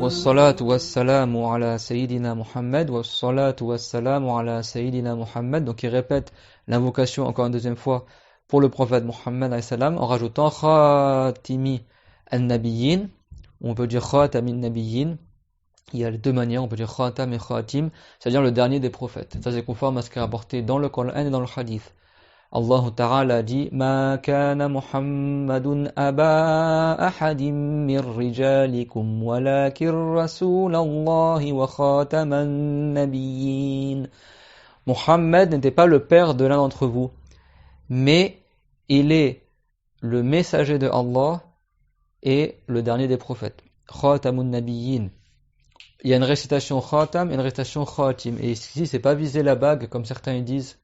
Wassalatu wassalamu ala Sayyidina Muhammad, wassalatu wassalamu ala Sayyidina Muhammad. Donc il répète l'invocation encore une deuxième fois pour le prophète Muhammad alayhi salam en rajoutant Khatimi an-Nabiyyin. On peut dire Khatami an-Nabiyyin. Il y a les deux manières, on peut dire Khatam et Khatim, c'est-à-dire le dernier des prophètes. Ça c'est conforme à ce qui est rapporté dans le Coran et dans le Hadith. Allah Ta'ala dit Ma kana Muhammadun aba ahadin min rijalikum walakin rasulallahi wa khataman nabiyyin. Muhammad n'était pas le père de l'un d'entre vous, mais il est le messager de Allah et le dernier des prophètes. Khatamun nabiyyin. Il y a une récitation Khatam et une récitation Khatim. Et ici, c'est pas viser la bague, comme certains disent,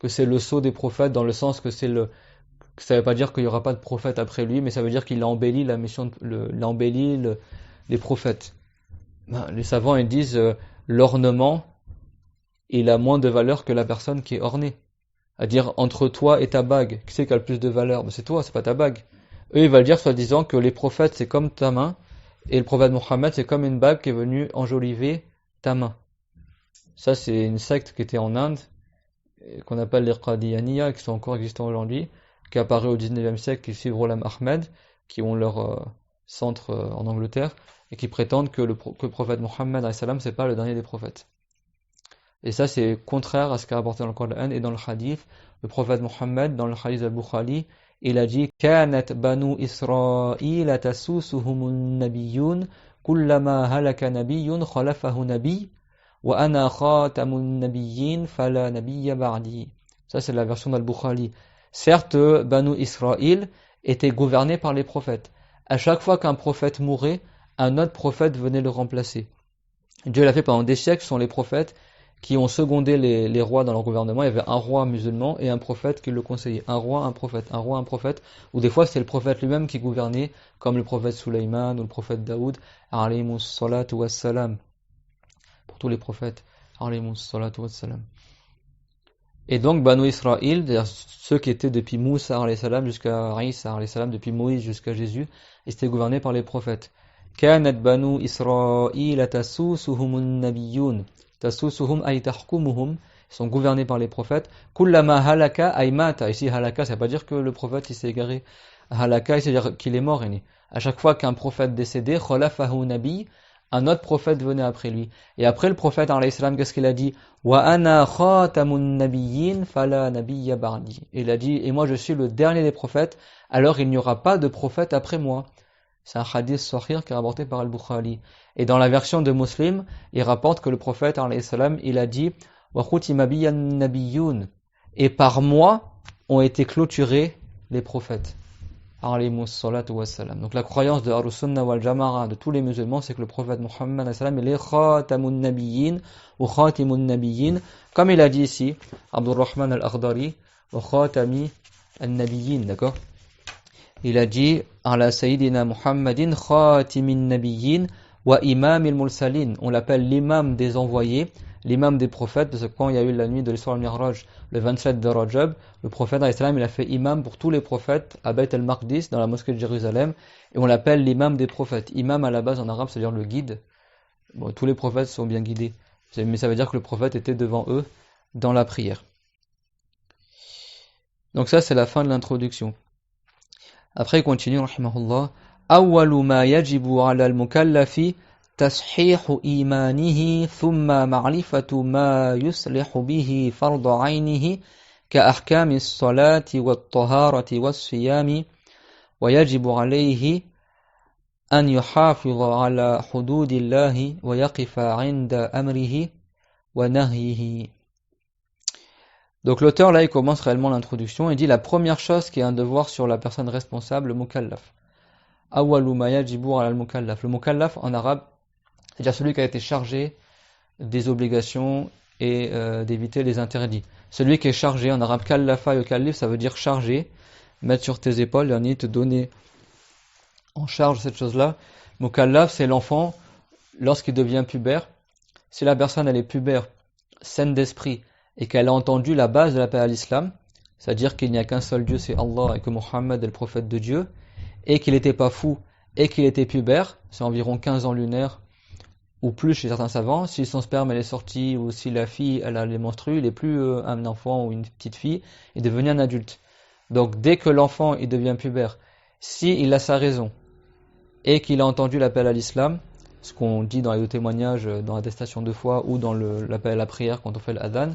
que c'est le sceau des prophètes, dans le sens que ça veut pas dire qu'il y aura pas de prophète après lui, mais ça veut dire qu'il a embelli la mission, les prophètes. Les savants, ils disent, l'ornement, il a moins de valeur que la personne qui est ornée. C'est-à-dire, entre toi et ta bague, qui c'est qui a le plus de valeur? C'est toi, c'est pas ta bague. Eux, ils veulent dire, soi-disant, que les prophètes, c'est comme ta main, et le prophète Mohammed, c'est comme une bague qui est venue enjoliver ta main. Ça, c'est une secte qui était en Inde, qu'on appelle les Qadianiya, qui sont encore existants aujourd'hui, qui apparaît au 19e siècle, qui suivent Ghulam Ahmed, qui ont leur centre en Angleterre, et qui prétendent que le prophète Mohammed, c'est pas le dernier des prophètes. Et ça, c'est contraire à ce qu'a rapporté dans le Coran et dans le Hadith. Le prophète Mohammed, dans le Hadith al-Bukhari, il a dit كانت بنو إسرائيل تسوسهم النبيون كلما هلك نبي خلفه نبي وأنا خاتم النبيين فلا نبي بعدي. Ça c'est la version d'Al-Bukhari. Certes, Banu Israël était gouverné par les prophètes. À chaque fois qu'un prophète mourait, un autre prophète venait le remplacer. Dieu l'a fait pendant des siècles, ce sont les prophètes qui ont secondé les rois dans leur gouvernement. Il y avait un roi musulman et un prophète qui le conseillait. Un roi, un prophète, un roi, un prophète. Ou des fois, c'était le prophète lui-même qui gouvernait, comme le prophète Sulaiman ou le prophète Daoud, alayhimus salatu wassalam. Pour tous les prophètes, alayhimus salatu wassalam. Et donc, Banu Israël, c'est-à-dire ceux qui étaient depuis Moussa alayhi salam jusqu'à Isa alayhi salam, depuis Moïse jusqu'à Jésus, ils étaient gouvernés par les prophètes. كانت بنو إسرائيل تسوسهم النبيون تسوسهم أي تحكمهم, ils sont gouvernés par les prophètes. كلما هلك أي مات. Ici halaka, ça veut pas dire que le prophète il s'est égaré. Halaka, c'est-à-dire qu'il est mort. À chaque fois qu'un prophète décédait, khalafahu nabi, un autre prophète venait après lui. Et après le prophète alayhi salam, qu'est-ce qu'il a dit? Wa ana khatamun nabiyyin fala nabiyya ba'di. Il a dit, et moi je suis le dernier des prophètes, alors il n'y aura pas de prophète après moi. C'est un hadith sahih qui est rapporté par Al-Bukhari. Et dans la version de Muslim, il rapporte que le prophète, alayhi salam, il a dit wa khutima biyan nabiyyun. Et par moi ont été clôturés les prophètes. Alayhimus salatu wassalam. Donc la croyance de Ahlus Sunnah wal Jama'a, de tous les musulmans, c'est que le prophète Muhammad, alayhi salam, il est khatamun nabiyyin ou khatimun nabiyyin. Comme il a dit ici, Abdurrahman al-Akhdari, wa khatami an-nabiyyin, d'accord? Il a dit ala Sayyidina Muhammadin khatimin nabiyyin wa imam al-mursalin. On l'appelle l'imam des envoyés, l'imam des prophètes, parce que quand il y a eu la nuit de l'Isra al-Mi'raj, le 27 de Rajab, le prophète alayhi salam, il a fait imam pour tous les prophètes à Bayt al-Maqdis, dans la mosquée de Jérusalem, et on l'appelle l'imam des prophètes. Imam à la base en arabe, c'est-à-dire le guide. Bon, tous les prophètes sont bien guidés, mais ça veut dire que le prophète était devant eux dans la prière. Donc ça, c'est la fin de l'introduction. Après, il continue, rahimahullah. أول ما يجب على المكلف تصحيح إيمانه ثم معرفة ما يصلح به فرض عينه كأحكام الصلاة والطهارة والصيام ويجب عليه أن يحافظ على حدود الله ويقف عند أمره ونهيه. Donc l'auteur là il commence réellement l'introduction et dit la première chose qui est un devoir sur la personne responsable, le mukallaf. Awwalu ma yajibu ala al-mukallaf. Le mukallaf en arabe, c'est-à-dire celui qui a été chargé des obligations et d'éviter les interdits. Celui qui est chargé en arabe, kallafa yukallif, ça veut dire chargé, mettre sur tes épaules, yani te donner en charge cette chose-là. Mukallaf, c'est l'enfant lorsqu'il devient pubère. si la personne elle est pubère, saine d'esprit, et qu'elle a entendu la base de l'appel à l'islam, c'est-à-dire qu'il n'y a qu'un seul Dieu, c'est Allah, et que Mohammed est le prophète de Dieu, et qu'il n'était pas fou, et qu'il était pubère, c'est environ 15 ans lunaires, ou plus chez certains savants, si son sperme elle est sorti, ou si la fille elle a les menstrues, il n'est plus un enfant ou une petite fille, il est devenu un adulte. Donc dès que l'enfant il devient pubère, si il a sa raison, et qu'il a entendu l'appel à l'islam, ce qu'on dit dans les deux témoignages, dans l'attestation de foi, ou dans l'appel à la prière quand on fait l'adhan,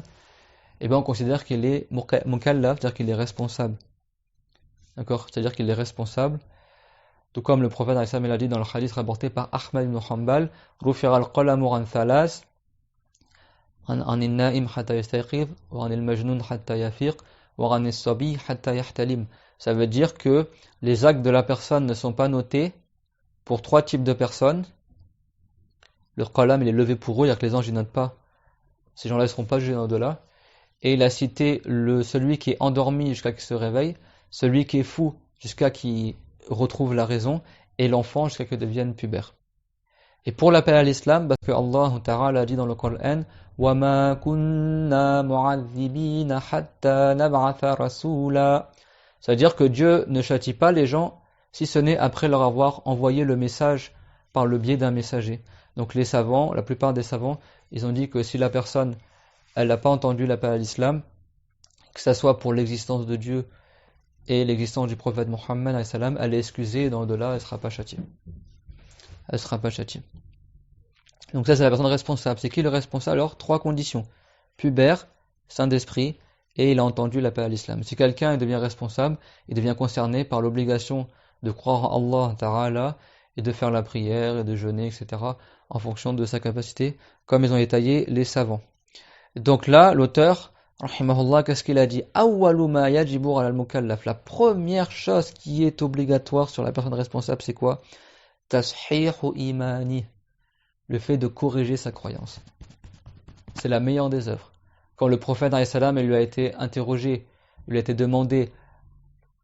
eh bien on considère qu'il est mukallaf, c'est-à-dire qu'il est responsable. D'accord? C'est-à-dire qu'il est responsable. Tout comme le prophète Aïssa l'a dit dans le hadith rapporté par Ahmad ibn Hanbal, Rufir al-qalamu an thalas, an al-na'im hatta yastayqiz, wa an al-majnun hatta yafiq, wa an al-sabi hatta yahtalim. Ça veut dire que les actes de la personne ne sont pas notés pour 3 types de personnes. Le qalam il est levé pour eux, c'est-à-dire que les anges ne notent pas. Ces gens-là ne seront pas jugés au-delà. Et il a cité celui qui est endormi jusqu'à qu'il se réveille, celui qui est fou jusqu'à qu'il retrouve la raison, et l'enfant jusqu'à qu'il devienne pubère. Et pour l'appel à l'islam, parce que Allah Ta'ala a dit dans le Coran, وَمَا كُنَّا مُعَذِّبِينَ حَتَّى نَبْعَثَ رَسُولًا. C'est-à-dire que Dieu ne châtie pas les gens, si ce n'est après leur avoir envoyé le message par le biais d'un messager. Donc les savants, la plupart des savants, ils ont dit que si la personne elle n'a pas entendu l'appel à l'islam, que ça soit pour l'existence de Dieu et l'existence du prophète Mohammed, elle est excusée et dans au-delà, elle ne sera pas châtiée. Elle ne sera pas châtiée. Donc ça, c'est la personne responsable. C'est qui le responsable? Alors, 3 conditions. Pubère, saint d'esprit, et il a entendu l'appel à l'islam. Si quelqu'un devient responsable, il devient concerné par l'obligation de croire en Allah Ta'ala et de faire la prière et de jeûner, etc. en fonction de sa capacité, comme ils ont détaillé les savants. Donc là, l'auteur, rahimahullah, qu'est-ce qu'il a dit? Awwalu ma yajibu ala al-mukallaf. La première chose qui est obligatoire sur la personne responsable, c'est quoi? Tashihu imani. Le fait de corriger sa croyance. C'est la meilleure des œuvres. Quand le prophète il lui a été interrogé, il lui a été demandé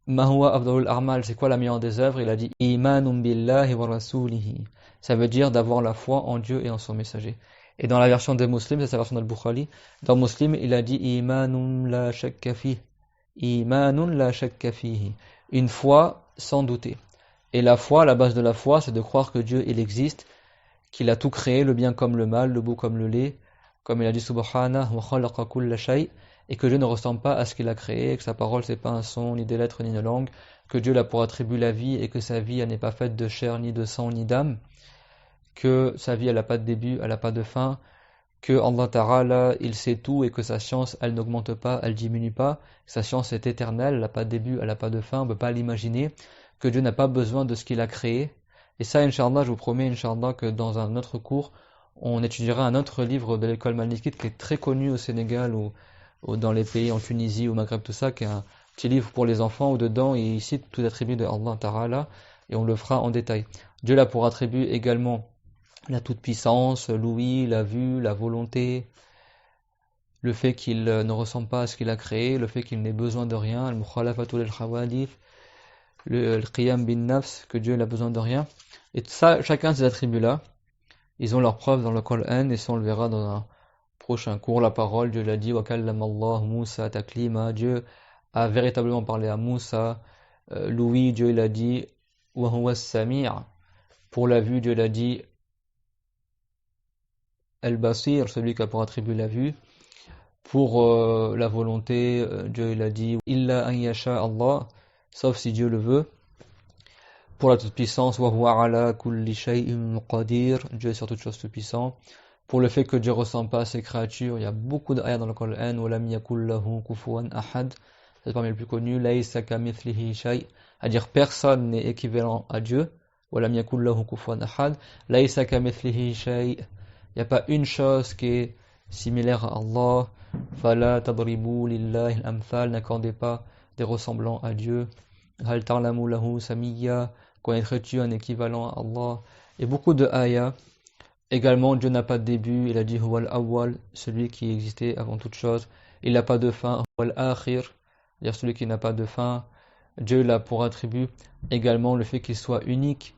Ma huwa afdalul a'mal, c'est quoi la meilleure des œuvres? Il a dit Imanun billahi wa rasulihi. Ça veut dire d'avoir la foi en Dieu et en son messager. Et dans la version de Muslim, c'est la version d'Al-Bukhari, dans Muslim, il a dit Imanun la shakka fihi. Imanun la shakka fihi. Une foi sans douter. Et la foi, la base de la foi, c'est de croire que Dieu, il existe, qu'il a tout créé, le bien comme le mal, le beau comme le laid, comme il a dit Subhanahu wa khalaqa kulla shay', et que Dieu ne ressemble pas à ce qu'il a créé, que sa parole c'est pas un son, ni des lettres, ni une langue, que Dieu l'a pour attribut la vie, et que sa vie elle n'est pas faite de chair, ni de sang, ni d'âme, que sa vie elle n'a pas de début, elle n'a pas de fin, que Allah Ta'ala il sait tout, et que sa science elle n'augmente pas, elle diminue pas, sa science est éternelle, elle n'a pas de début, elle n'a pas de fin, on ne peut pas l'imaginer, que Dieu n'a pas besoin de ce qu'il a créé. Et ça, Inch'Allah, je vous promets, Inch'Allah, que dans un autre cours, on étudiera un autre livre de l'école malikite qui est très connu au Sénégal ou dans les pays en Tunisie, au Maghreb, tout ça, qui est un petit livre pour les enfants où dedans il cite tous les attributs de Allah Ta'ala et on le fera en détail. Dieu a pour attribut également la toute-puissance, l'ouïe, la vue, la volonté, le fait qu'il ne ressemble pas à ce qu'il a créé, le fait qu'il n'ait besoin de rien, al-mukhalafatul al-khawadif, le qiyam bin nafs, que Dieu n'a besoin de rien. Et ça, chacun de ces attributs-là, ils ont leurs preuves dans le Coran, et ça on le verra dans un prochain cours. La parole, Dieu l'a dit, wa kallama Allah Musa taklima. Dieu a véritablement parlé à Moussa. L'ouïe, Dieu l'a dit, wa huwa as-sami'. Pour la vue, Dieu l'a dit, al-basir, celui qui a pour attribut la vue. Pour la volonté, Dieu l'a dit, illa an yasha Allah, sauf si Dieu le veut. Pour la toute-puissance, wa huwa ala kulli shay'in qadir, Dieu est sur toute chose tout-puissant. Pour le fait que Dieu ne ressemble pas à ses créatures, il y a beaucoup d'ayats dans le Coran, wa lam yakul lahu kufuwan ahad, c'est parmi les plus connus, laysa kamithlihi shay', à dire personne n'est équivalent à Dieu, wa lam yakul lahu kufuwan ahad, laysa kamithlihi shay', il n'y a pas une chose qui est similaire à Allah, fala tadribu lillahi al-amthal, n'accordez pas des ressemblants à Dieu, hal ta'lamu lahu samiyya, connaîtrais-tu un équivalent à Allah? Et beaucoup de ayats. Également, Dieu n'a pas de début, il a dit Huwal Awwal, celui qui existait avant toute chose. Il n'a pas de fin, Huwal Akhir, c'est-à-dire celui qui n'a pas de fin. Dieu l'a pour attribut également le fait qu'il soit unique,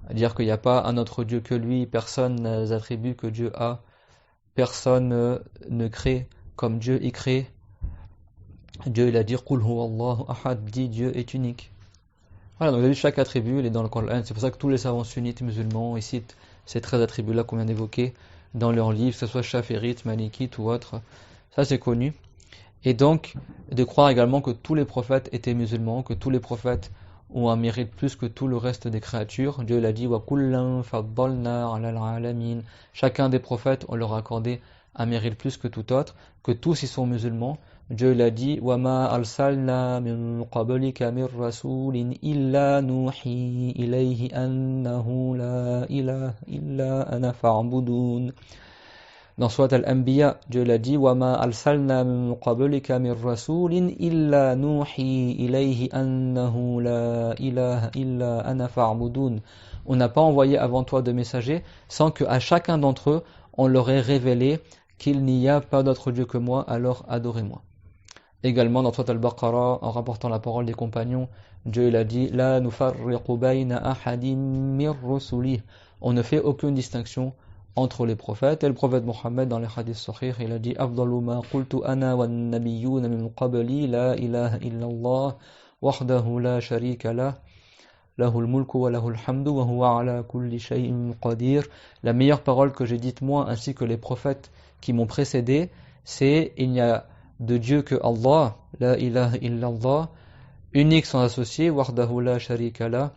c'est-à-dire qu'il n'y a pas un autre Dieu que lui, personne n'a les attributs que Dieu a. personne ne crée comme Dieu y crée. Dieu il a dit Qul huwa Allahu ahad, dit Dieu est unique. Voilà, donc vous avez vu chaque attribut, il est dans le Coran. C'est pour ça que tous les savants sunnites musulmans ils citent ces 13 attributs-là qu'on vient d'évoquer dans leurs livres, que ce soit Shafirite, Malikite ou autre. Ça c'est connu. Et donc, de croire également que tous les prophètes étaient musulmans, que tous les prophètes ont un mérite plus que tout le reste des créatures. Dieu l'a dit, وَكُلًّا فَضَّلْنَا عَلَى الْعَالَمِينَ. Chacun des prophètes, on leur a accordé un mérite plus que tout autre, que tous ils sont musulmans. Dieu l'a dit, وَمَا أَرْسَلْنَا مِن قَبْلِكَ مِن رَّسُولٍ إِلَّا نُوحِي إِلَيْهِ أَنَّهُ لَا إِلَهَ إِلَّا أَنَا فَاعْبُدُونِ. Dans Surat Al-Anbiya, Dieu l'a dit وَمَا أَرْسَلْنَا مِن قَبْلِكَ مِن رَّسُولٍ إِلَّا نُوحِي إِلَيْهِ أَنَّهُ لَا إِلَهَ إِلَّا أَنَا فَاعْبُدُونِ. On n'a pas envoyé avant toi de messagers sans qu'à chacun d'entre eux, on leur ait révélé qu'il n'y a pas d'autre Dieu que moi, alors adorez-moi. Également dans Surat Al-Baqarah, en rapportant la parole des compagnons, Dieu l'a dit لَا نُفَرِّقُ بَيْنَ أَحَدٍ مِّن رُّسُلِهِ. On ne fait aucune distinction entre les prophètes. Et le prophète Mohammed dans les hadiths sahih, il a dit أَفْضَلُ مَا قُلْتُ أَنَا وَالنَّبِيُّونَ مِن قَبْلِي لَا إِلَهَ إِلَّا اللَّهُ وَحْدَهُ لَا شَرِيكَ لَهُ لَهُ الْمُلْكُ وَلَهُ الْحَمْدُ وَهُوَ عَلَى كُلِّ شَيْءٍ قَدِيرٌ. La meilleure parole que j'ai dite moi ainsi que les prophètes qui m'ont précédé, c'est il n'y a de Dieu que Allah, la ilaha illallah, unique sans associé, wahdahu la sharika la,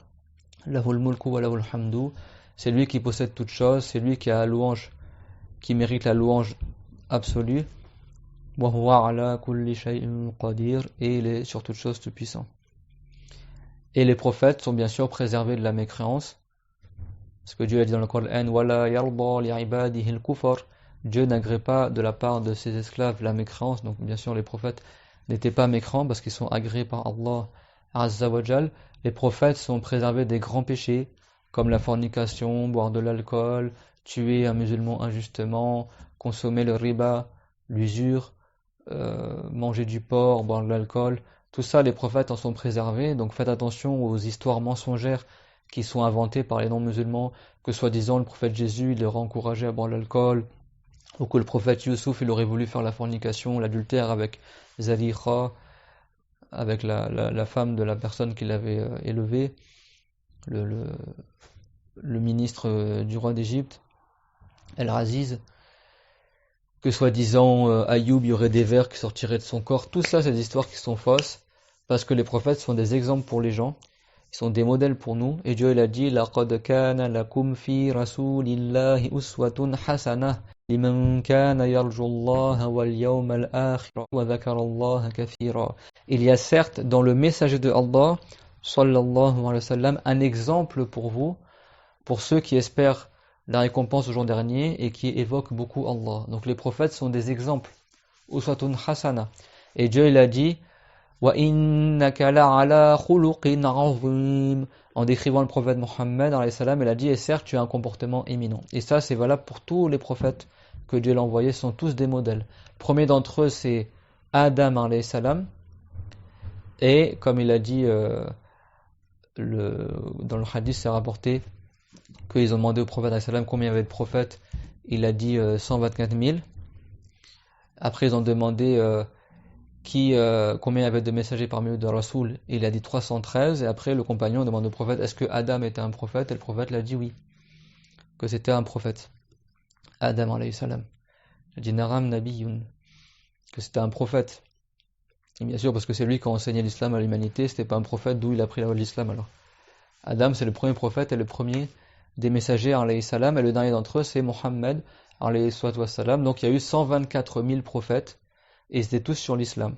lahul mulku wa lahul hamdu. C'est lui qui possède toutes choses, c'est lui qui a la louange, qui mérite la louange absolue. Wa huwa ala kulli shay'in qadir, et il est sur toutes choses tout puissant. Et les prophètes sont bien sûr préservés de la mécréance, parce que Dieu a dit dans le Coran wala yarda li ibadihi al-kufr. Dieu n'agrée pas de la part de ses esclaves la mécréance, donc bien sûr les prophètes n'étaient pas mécrants parce qu'ils sont agréés par Allah Azza wa Jal. Les prophètes sont préservés des grands péchés, comme la fornication, boire de l'alcool, tuer un musulman injustement, consommer le riba, l'usure, manger du porc, boire de l'alcool. Tout ça, les prophètes en sont préservés, donc faites attention aux histoires mensongères qui sont inventées par les non-musulmans, que soi-disant le prophète Jésus il leur a encouragé à boire de l'alcool, ou que le prophète Youssouf il aurait voulu faire la fornication, l'adultère avec Zalikha, avec la femme de la personne qu'il avait élevée, le ministre du roi d'Égypte, El-Aziz, que soi-disant Ayoub, il y aurait des vers qui sortiraient de son corps. Tout ça, c'est des histoires qui sont fausses, parce que les prophètes sont des exemples pour les gens, ils sont des modèles pour nous, et Dieu il a dit لَقَدْ كَانَ لَكُمْ فِي رَسُولِ اللَّهِ أُسْوَةٌ حَسَنَةٌ لِمَنْ كَانَ يَرْجُو اللَّهَ وَالْيَوْمَ الْآخِرَ وَذَكَرَ اللَّهَ كَثِيرًا. Il y a certes dans le messager de Allah, sallallahu alayhi wa sallam, un exemple pour vous, pour ceux qui espèrent la récompense au jour dernier et qui évoquent beaucoup Allah. Donc les prophètes sont des exemples. Uswatun hasana. Et Dieu il a dit وَإِنَّكَ لَعَلَى خُلُقٍ عَظِيمٍ. En décrivant le prophète Mohammed, il a dit, et certes, tu as un comportement éminent. Et ça, c'est valable pour tous les prophètes que Dieu l'a envoyés, sont tous des modèles. Le premier d'entre eux, c'est Adam, alayhi salam. Et, comme il a dit, dans le hadith, c'est rapporté qu'ils ont demandé au prophète, alayhi salam, combien il y avait de prophètes. Il a dit 124 000. Après, ils ont demandé combien il y avait de messagers parmi eux de Rasoul, et il a dit 313, et après le compagnon demande au prophète est-ce que Adam était un prophète, et le prophète l'a dit oui, que c'était un prophète, Adam alayhi salam. Il a dit Naram Nabiyun, que c'était un prophète, et bien sûr parce que c'est lui qui a enseigné l'islam à l'humanité, c'était pas un prophète, d'où il a pris la voie de l'islam alors. Adam c'est le premier prophète et le premier des messagers alayhi salam, et le dernier d'entre eux c'est Mohammed alayhi salam. Donc il y a eu 124 000 prophètes, et ils étaient tous sur l'islam.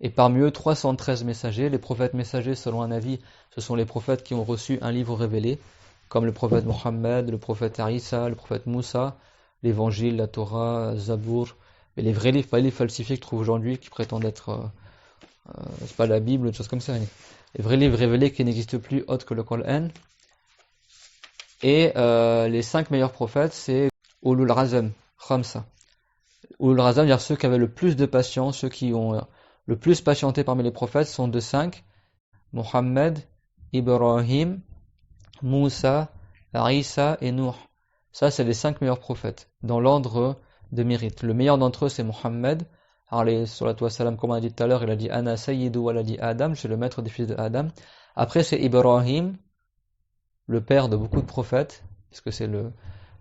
Et parmi eux, 313 messagers. Les prophètes messagers, selon un avis, ce sont les prophètes qui ont reçu un livre révélé, comme le prophète Mohammed, le prophète Isa, le prophète Moussa, l'évangile, la Torah, Zabour, et les vrais livres, pas les livres falsifiés que je trouve aujourd'hui, qui prétendent être, c'est pas la Bible, des choses comme ça. Les vrais livres révélés qui n'existent plus autres que le Coran. Et les 5 meilleurs prophètes, c'est Ulul Razm, Khamsa. Ulul Razm, c'est-à-dire ceux qui avaient le plus de patience, ceux qui ont le plus patienté parmi les prophètes sont de 5, Mohammed, Ibrahim, Moussa, Isa et Nuh. Ça, c'est les 5 meilleurs prophètes, dans l'ordre de mérite. Le meilleur d'entre eux, c'est Mohammed, alayhi salatu wassalam, comme on a dit tout à l'heure, il a dit Ana sayyidu waladi Adam, je suis le maître des fils de Adam. Après, c'est Ibrahim, le père de beaucoup de prophètes, puisque c'est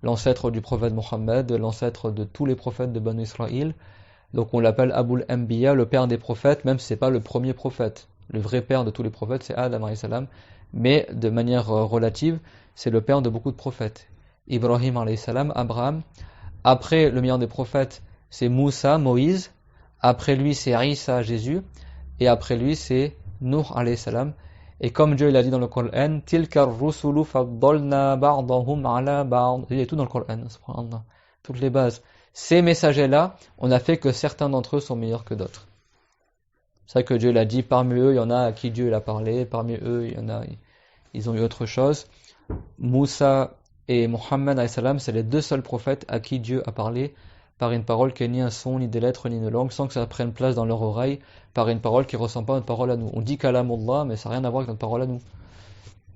l'ancêtre du prophète Mohammed, l'ancêtre de tous les prophètes de Banu Israël. Donc on l'appelle Abul Anbiya, le père des prophètes, même si c'est pas le premier prophète. Le vrai père de tous les prophètes, c'est Adam alayhi salam, mais de manière relative, c'est le père de beaucoup de prophètes. Ibrahim alayhi salam, Abraham. Après le meilleur des prophètes, c'est Moussa, Moïse. Après lui, c'est Isa, Jésus. Et après lui, c'est Nuh alayhi salam. Et comme Dieu l'a dit dans le Coran, Tilka rusulu faddalna ba'dahum ala ba'd. Il y a tout dans le Coran, subhanallah. Toutes les bases. Ces messagers-là, on a fait que certains d'entre eux sont meilleurs que d'autres. C'est vrai que Dieu l'a dit, parmi eux, il y en a à qui Dieu l'a parlé, parmi eux, il y en a, ils ont eu autre chose. Moussa et Mohammed alayhi salam, c'est les deux seuls prophètes à qui Dieu a parlé par une parole qui n'est ni un son, ni des lettres, ni une langue, sans que ça prenne place dans leur oreille, par une parole qui ne ressemble pas à notre parole à nous. On dit kalamullah, mais ça n'a rien à voir avec notre parole à nous.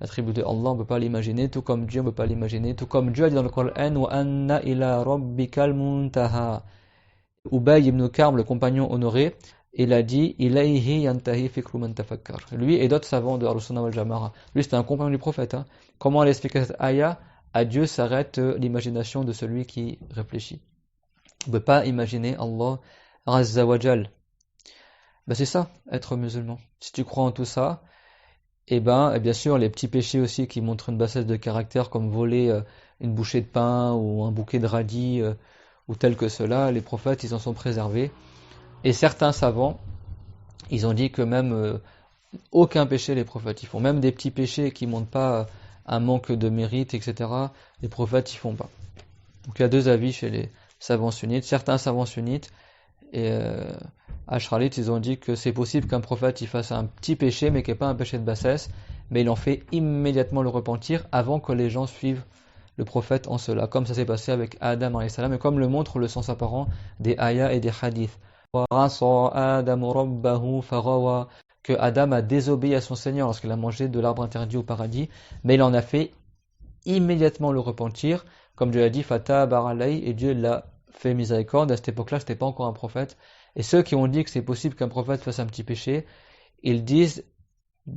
L'attribut de Allah, on ne peut pas l'imaginer, tout comme Dieu, on ne peut pas l'imaginer, tout comme Dieu a dit dans le Coran, wa anna ila rabbikal muntaha. Ubay ibn Karm, le compagnon honoré, il a dit ilayhi yantahi fikru man tafakkar. Lui et d'autres savants de Al-Sunnah wal Jama'a. Lui, c'était un compagnon du prophète. Comment elle explique cette ayah? À Dieu s'arrête l'imagination de celui qui réfléchit. On ne peut pas imaginer Allah Azza wa Jal. C'est ça, être musulman. Si tu crois en tout ça, et bien sûr, les petits péchés aussi qui montrent une bassesse de caractère, comme voler une bouchée de pain ou un bouquet de radis, ou tel que cela, les prophètes, ils en sont préservés. Et certains savants, ils ont dit que même aucun péché, les prophètes, ils font. Même des petits péchés qui ne montrent pas un manque de mérite, etc., les prophètes, ils font pas. Donc il y a deux avis chez les savants sunnites. Certains savants sunnites et Ashralites, ils ont dit que c'est possible qu'un prophète il fasse un petit péché, mais qui n'est pas un péché de bassesse, mais il en fait immédiatement le repentir avant que les gens suivent le prophète en cela, comme ça s'est passé avec Adam alayhi salam, et comme le montre le sens apparent des ayats et des hadiths. Que Adam a désobéi à son Seigneur lorsqu'il a mangé de l'arbre interdit au paradis, mais il en a fait immédiatement le repentir, comme Dieu l'a dit, Fata baralay, et Dieu l'a fait miséricorde. À cette époque-là, c'était pas encore un prophète. Et ceux qui ont dit que c'est possible qu'un prophète fasse un petit péché, ils disent,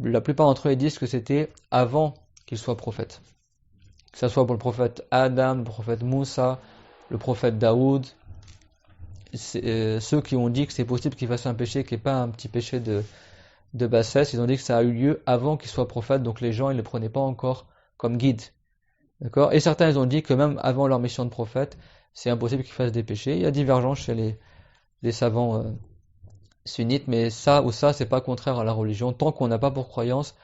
la plupart d'entre eux, ils disent que c'était avant qu'il soit prophète. Que ce soit pour le prophète Adam, le prophète Moussa, le prophète Daoud, ceux qui ont dit que c'est possible qu'il fasse un péché qui n'est pas un petit péché de bassesse, ils ont dit que ça a eu lieu avant qu'il soit prophète, donc les gens ils ne le prenaient pas encore comme guide. D'accord? Et certains ils ont dit que même avant leur mission de prophète, c'est impossible qu'ils fassent des péchés. Il y a divergence chez les savants sunnites, mais ça ou ça, c'est pas contraire à la religion, tant qu'on n'a pas pour croyance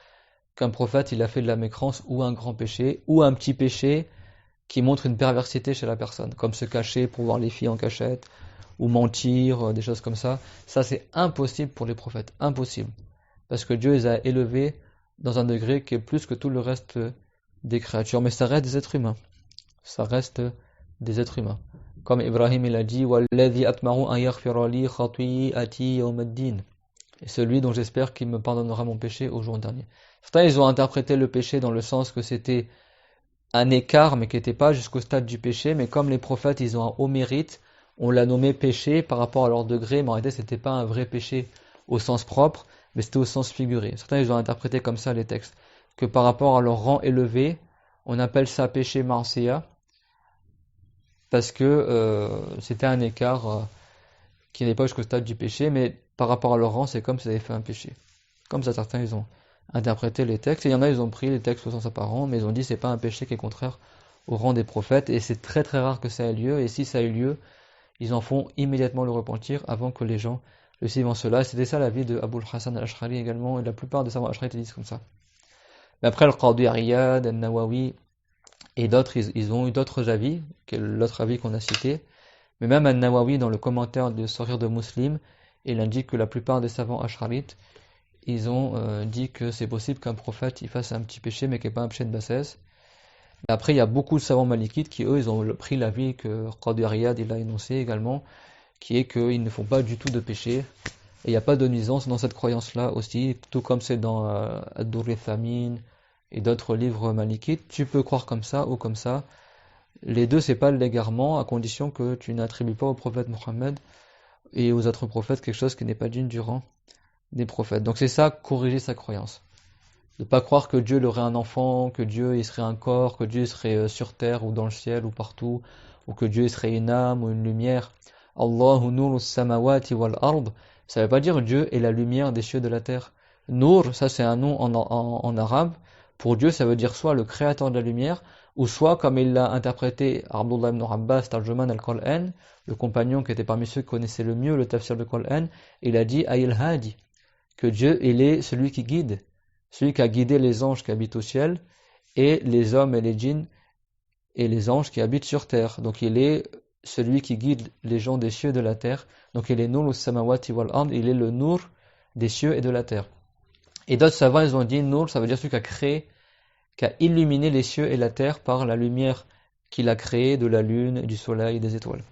qu'un prophète il a fait de la mécrance ou un grand péché, ou un petit péché qui montre une perversité chez la personne, comme se cacher pour voir les filles en cachette, ou mentir, des choses comme ça. Ça c'est impossible pour les prophètes, impossible. Parce que Dieu les a élevés dans un degré qui est plus que tout le reste des créatures. Mais ça reste des êtres humains. Ça reste des êtres humains. Comme Ibrahim il a dit, وَالَّذِي أَطْمَعُ أَنْ يَغْفِرَ لِي خَطِيئَتِي يَوْمَ الدِّينِ. Et celui dont j'espère qu'il me pardonnera mon péché au jour dernier. Certains ils ont interprété le péché dans le sens que c'était un écart, mais qui n'était pas jusqu'au stade du péché. Mais comme les prophètes ils ont un haut mérite, on l'a nommé péché par rapport à leur degré, mais en réalité c'était pas un vrai péché au sens propre, mais c'était au sens figuré. Certains ils ont interprété comme ça les textes, que par rapport à leur rang élevé, on appelle ça péché marsiya, parce que c'était un écart qui n'est pas jusqu'au stade du péché, mais par rapport à leur rang, c'est comme si ils avaient fait un péché. Comme ça, certains ils ont interprété les textes, et il y en a ils ont pris les textes au sens apparent, mais ils ont dit c'est pas un péché qui est contraire au rang des prophètes, et c'est très très rare que ça ait lieu, et si ça a eu lieu, ils en font immédiatement le repentir avant que les gens le suivent en cela. C'était ça l'avis de Abul Hassan al-Ash'ari également, et la plupart des savants ash'arites disent comme ça. Mais après, le Qadi Iyad, al-Nawawi et d'autres, ils ont eu d'autres avis, que l'autre avis qu'on a cité. Mais même al-Nawawi, dans le commentaire de Sahih de Muslim, il indique que la plupart des savants ash'arites, ils ont dit que c'est possible qu'un prophète il fasse un petit péché, mais qui n'est pas un péché de bassesse. Et après, il y a beaucoup de savants malikites qui, eux, ils ont pris l'avis que Qadi Iyad il a énoncé également, qui est qu'ils ne font pas du tout de péché. Et il n'y a pas de nuisance dans cette croyance-là aussi, tout comme c'est dans Ad-Durr al-Thamin et d'autres livres malikites. Tu peux croire comme ça ou comme ça. Les deux, c'est pas l'égarement, à condition que tu n'attribues pas au prophète Mohammed et aux autres prophètes quelque chose qui n'est pas digne du rang des prophètes. Donc c'est ça, corriger sa croyance. De pas croire que Dieu il aurait un enfant, que Dieu il serait un corps, que Dieu serait sur terre ou dans le ciel ou partout, ou que Dieu serait une âme ou une lumière. Allahu nuru samawati wal ard. Ça veut pas dire Dieu est la lumière des cieux et de la terre. Nour, ça c'est un nom en arabe. Pour Dieu, ça veut dire soit le créateur de la lumière, ou soit, comme il l'a interprété Abdullah ibn Abbas, Tarjuman al-Qur'an, le compagnon qui était parmi ceux qui connaissaient le mieux le tafsir du Qur'an, il a dit Ayil Hadi, que Dieu il est celui qui guide, celui qui a guidé les anges qui habitent au ciel, et les hommes et les djinns, et les anges qui habitent sur terre. Donc il est celui qui guide les gens des cieux et de la terre. Donc il est Nur samawati wal ard, il est le Nur des cieux et de la terre. Et d'autres savants, ils ont dit Nur, ça veut dire celui qui a créé, qui a illuminé les cieux et la terre par la lumière qu'il a créée de la lune, du soleil, des étoiles.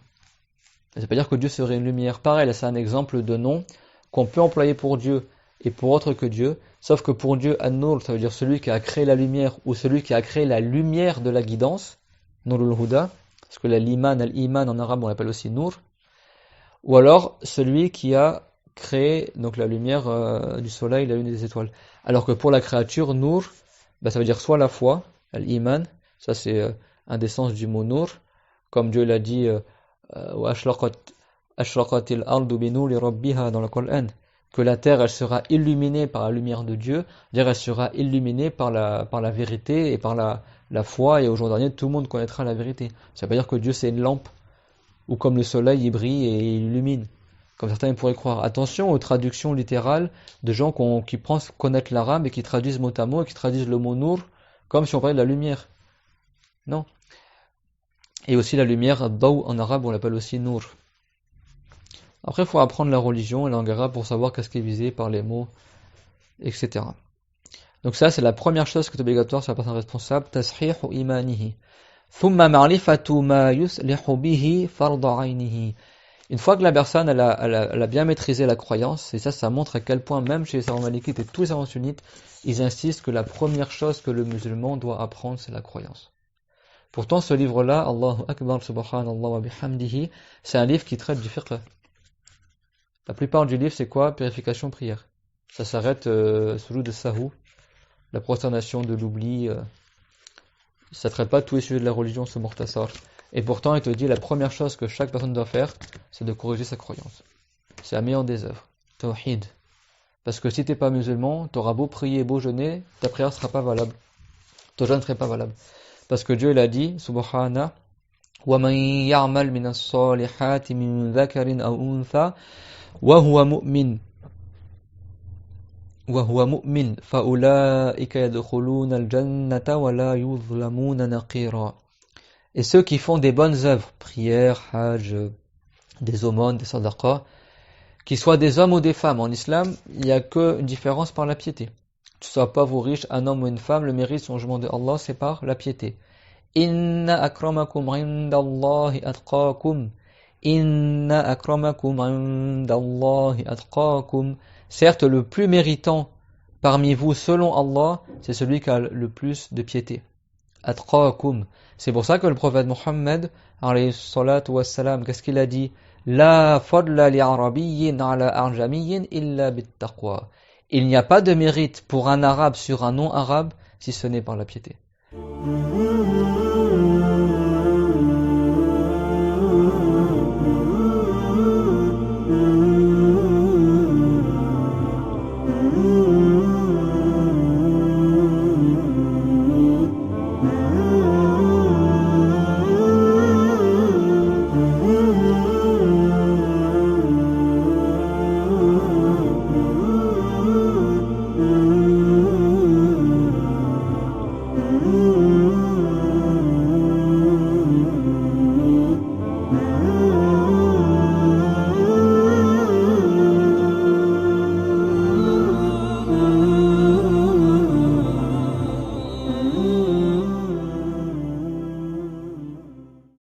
Ça veut pas dire que Dieu serait une lumière. Pareil, c'est un exemple de nom qu'on peut employer pour Dieu et pour autre que Dieu, sauf que pour Dieu, An-Nur, ça veut dire celui qui a créé la lumière ou celui qui a créé la lumière de la guidance, Nurul Huda, parce que l'iman, al-iman en arabe on l'appelle aussi Nur, ou alors celui qui a créé donc la lumière du soleil, la lune et des étoiles. Alors que pour la créature, Nur, ça veut dire soit la foi, al-iman, ça c'est un des sens du mot Nur, comme Dieu l'a dit Ashraqatil ardu bi nuri rabbiha dans le Coran, que la terre elle sera illuminée par la lumière de Dieu, c'est-à-dire elle sera illuminée par la vérité et par la foi, et au jour dernier tout le monde connaîtra la vérité. Ça veut pas dire que Dieu c'est une lampe, ou comme le soleil il brille et il illumine, comme certains pourraient croire. Attention aux traductions littérales de gens qui pensent connaître l'arabe et qui traduisent mot à mot et qui traduisent le mot Nur comme si on parlait de la lumière. Non. Et aussi la lumière, Daw en arabe on l'appelle aussi Nur. Après, il faut apprendre la religion et la langue arabe pour savoir qu'est-ce qui est visé par les mots, etc. Donc ça, c'est la première chose qui est obligatoire sur la personne responsable, tashihu imanihi. Thumma ma'rifatu ma yuslihu bihi farda aynihi. Une fois que la personne elle a bien maîtrisé la croyance, et ça montre à quel point même chez les savants malikites et tous les savants sunnites, ils insistent que la première chose que le musulman doit apprendre, c'est la croyance. Pourtant, ce livre-là, Allahu Akbar subhanallah wa bihamdihi, c'est un livre qui traite du fiqh. La plupart du livre, c'est quoi? Purification, prière. Ça s'arrête sous de sahou, la prosternation de l'oubli. Ça ne traite pas tous les sujets de la religion, ce Mukhtasar. Et pourtant, il te dit la première chose que chaque personne doit faire, c'est de corriger sa croyance. C'est la meilleure des œuvres. Tawhid. Parce que si tu n'es pas musulman, tu auras beau prier, beau jeûner, ta prière ne sera pas valable. Ton jeûne ne serait pas valable. Parce que Dieu il a dit, Subhana, وَمَنْ يَعْمَلْ مِنَ الصَّالِحَاتِ مِنْ ذَكَرٍ أَوْ أُنْثَى وَهُوَ مُؤْمِنٌ فَأُولَٰئِكَ يَدْخُلُونَ الْجَنَّةَ وَلَا يُظْلَمُونَ نَقِيرًا. Et ceux qui font des bonnes œuvres, prières, hajj, des aumônes, des sadaqas, qu'ils soient des hommes ou des femmes, en islam, il n'y a qu'une différence par la piété. Que tu sois pauvre ou riche, un homme ou une femme, le mérite sur le jugement de Allah, c'est par la piété. Inna akramakum indallahi atqakum. Inna akramakum indallahi atqakum. Certes, le plus méritant parmi vous, selon Allah, c'est celui qui a le plus de piété. Atqakum. C'est pour ça que le prophète Mohammed, alayhi salatu wassalam, qu'est-ce qu'il a dit? La fadla li arabiyyin ala arjamiyyin illa bit taqwa. Il n'y a pas de mérite pour un arabe sur un non-arabe si ce n'est par la piété.